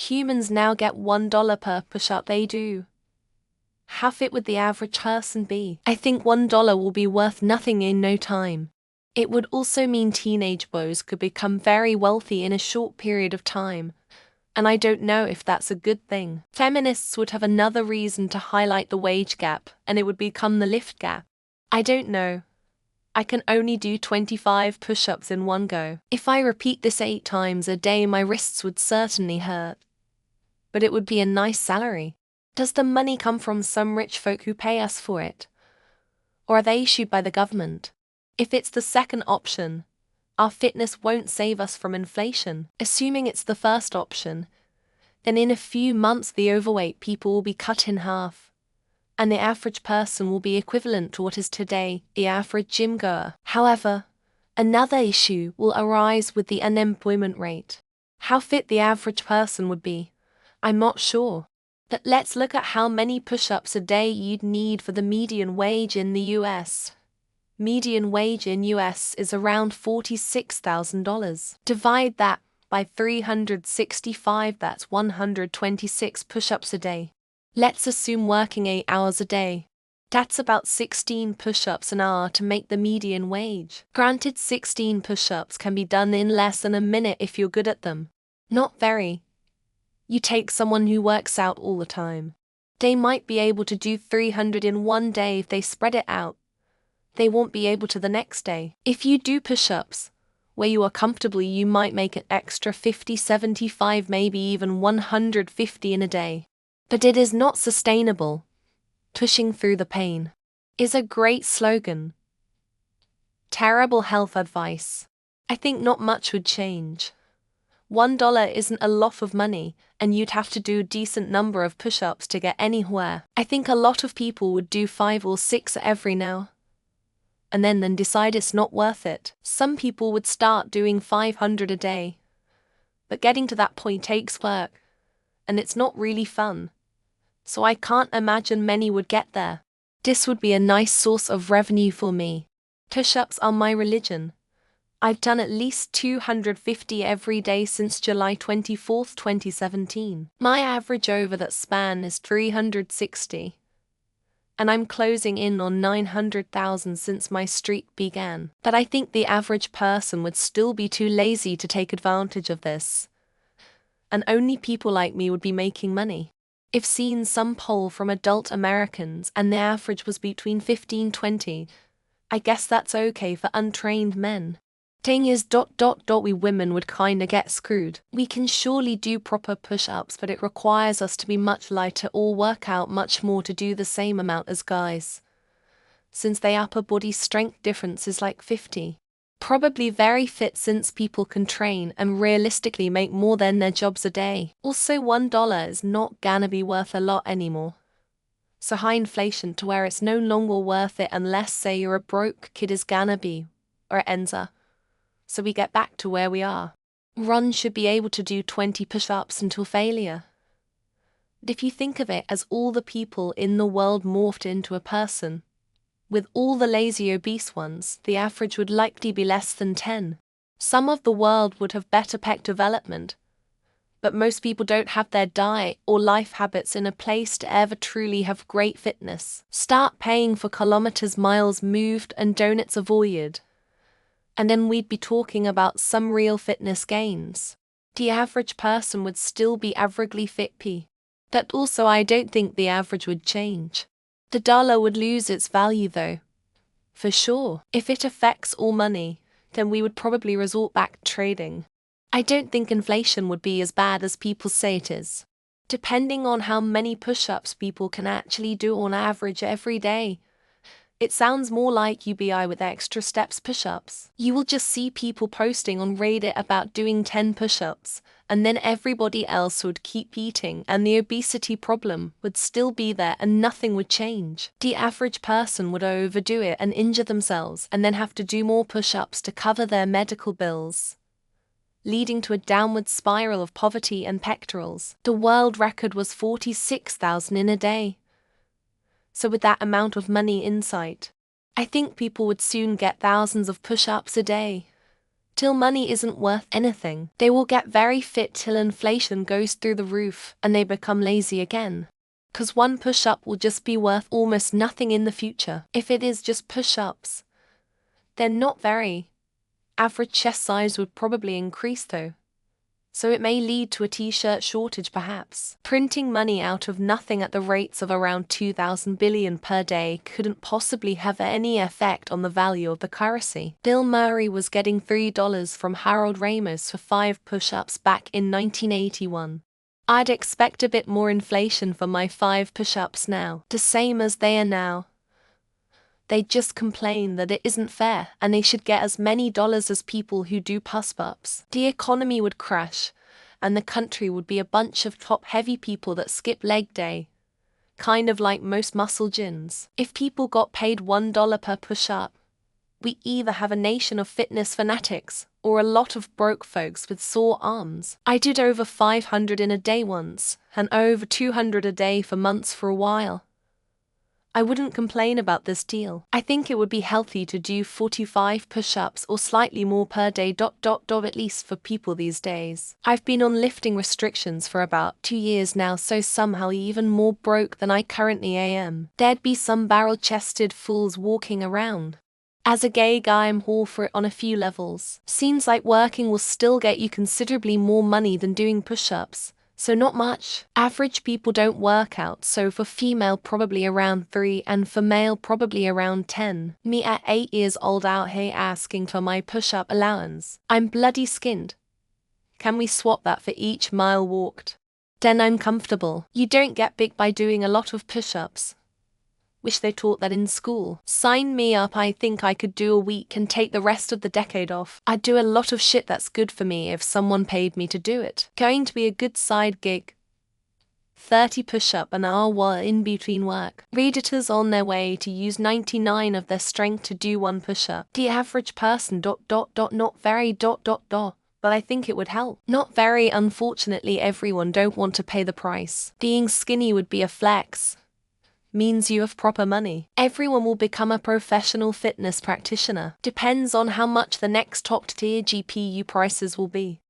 Humans now get $1 per push-up they do. How fit would the average person be? I think $1 will be worth nothing in no time. It would also mean teenage boys could become very wealthy in a short period of time, and I don't know if that's a good thing. Feminists would have another reason to highlight the wage gap, and it would become the lift gap. I don't know. I can only do 25 push-ups in one go. If I repeat this 8 times a day, my wrists would certainly hurt. But it would be a nice salary. Does the money come from some rich folk who pay us for it? Or are they issued by the government? If it's the second option, our fitness won't save us from inflation. Assuming it's the first option, then in a few months the overweight people will be cut in half, and the average person will be equivalent to what is today the average gym goer. However, another issue will arise with the unemployment rate. How fit the average person would be, I'm not sure. But let's look at how many push-ups a day you'd need for the median wage in the US. Median wage in US is around $46,000. Divide that by 365, that's 126 push-ups a day. Let's assume working 8 hours a day. That's about 16 push-ups an hour to make the median wage. Granted, 16 push-ups can be done in less than a minute if you're good at them. Not very. You take someone who works out all the time. They might be able to do 300 in one day if they spread it out. They won't be able to the next day. If you do push-ups, where you are comfortably, you might make an extra 50, 75, maybe even 150 in a day. But it is not sustainable. Pushing through the pain is a great slogan. Terrible health advice. I think not much would change. $1 isn't a lot of money, and you'd have to do a decent number of push-ups to get anywhere. I think a lot of people would do 5 or 6 every now and then decide it's not worth it. Some people would start doing 500 a day. But getting to that point takes work, and it's not really fun. So I can't imagine many would get there. This would be a nice source of revenue for me. Push-ups are my religion. I've done at least 250 every day since July 24, 2017. My average over that span is 360. And I'm closing in on 900,000 since my streak began. But I think the average person would still be too lazy to take advantage of this. And only people like me would be making money. I've seen some poll from adult Americans and the average was between 15-20. I guess that's okay for untrained men. Thing is, we women would kinda get screwed. We can surely do proper push-ups, but it requires us to be much lighter or work out much more to do the same amount as guys, since the upper body strength difference is like 50. Probably very fit since people can train and realistically make more than their jobs a day. Also, $1 is not gonna be worth a lot anymore. So high inflation to where it's no longer worth it unless, say, you're a broke kid is gonna be, or it ends up. So we get back to where we are. Ron should be able to do 20 push-ups until failure. But if you think of it as all the people in the world morphed into a person, with all the lazy obese ones, the average would likely be less than 10. Some of the world would have better pec development, but most people don't have their diet or life habits in a place to ever truly have great fitness. Start paying for kilometers, miles moved, and donuts avoided. And then we'd be talking about some real fitness gains. The average person would still be averagely fit p. That also I don't think the average would change. The dollar would lose its value though. For sure. If it affects all money, then we would probably resort back to trading. I don't think inflation would be as bad as people say it is. Depending on how many push-ups people can actually do on average every day, it sounds more like UBI with extra steps push-ups. You will just see people posting on Reddit about doing 10 push-ups, and then everybody else would keep eating and the obesity problem would still be there and nothing would change. The average person would overdo it and injure themselves and then have to do more push-ups to cover their medical bills, leading to a downward spiral of poverty and pectorals. The world record was 46,000 in a day. So with that amount of money in sight, I think people would soon get thousands of push-ups a day. till money isn't worth anything. They will get very fit till inflation goes through the roof and they become lazy again. 'Cause one push-up will just be worth almost nothing in the future. If it is just push-ups, they're not very. Average chest size would probably increase though. So it may lead to a t-shirt shortage perhaps. Printing money out of nothing at the rates of around 2,000 billion per day couldn't possibly have any effect on the value of the currency. Bill Murray was getting $3 from Harold Ramos for 5 push-ups back in 1981. I'd expect a bit more inflation for my 5 push-ups now, the same as they are now. They just complain that it isn't fair and they should get as many dollars as people who do push-ups. The economy would crash and the country would be a bunch of top-heavy people that skip leg day. Kind of like most muscle gyms. If people got paid $1 per push-up, we either have a nation of fitness fanatics or a lot of broke folks with sore arms. I did over 500 in a day once and over 200 a day for months for a while. I wouldn't complain about this deal. I think it would be healthy to do 45 push-ups or slightly more per day at least for people these days. I've been on lifting restrictions for about 2 years now, so somehow even more broke than I currently am. There'd be some barrel-chested fools walking around. As a gay guy, I'm all for it on a few levels. Seems like working will still get you considerably more money than doing push-ups. So not much. Average people don't work out, so for female probably around 3 and for male probably around 10. Me at 8 years old out here asking for my push-up allowance. I'm bloody skinned. Can we swap that for each mile walked? Then I'm comfortable. You don't get big by doing a lot of push-ups. Wish they taught that in school. Sign me up. I think I could do a week and take the rest of the decade off. I'd do a lot of shit that's good for me if someone paid me to do it. Going to be a good side gig. 30 push-up an hour while in between work. Redditors on their way to use 99 of their strength to do 1 push-up. The average person not very but I think it would help. Not very, unfortunately everyone don't want to pay the price. Being skinny would be a flex. Means you have proper money. Everyone will become a professional fitness practitioner. Depends on how much the next top tier GPU prices will be.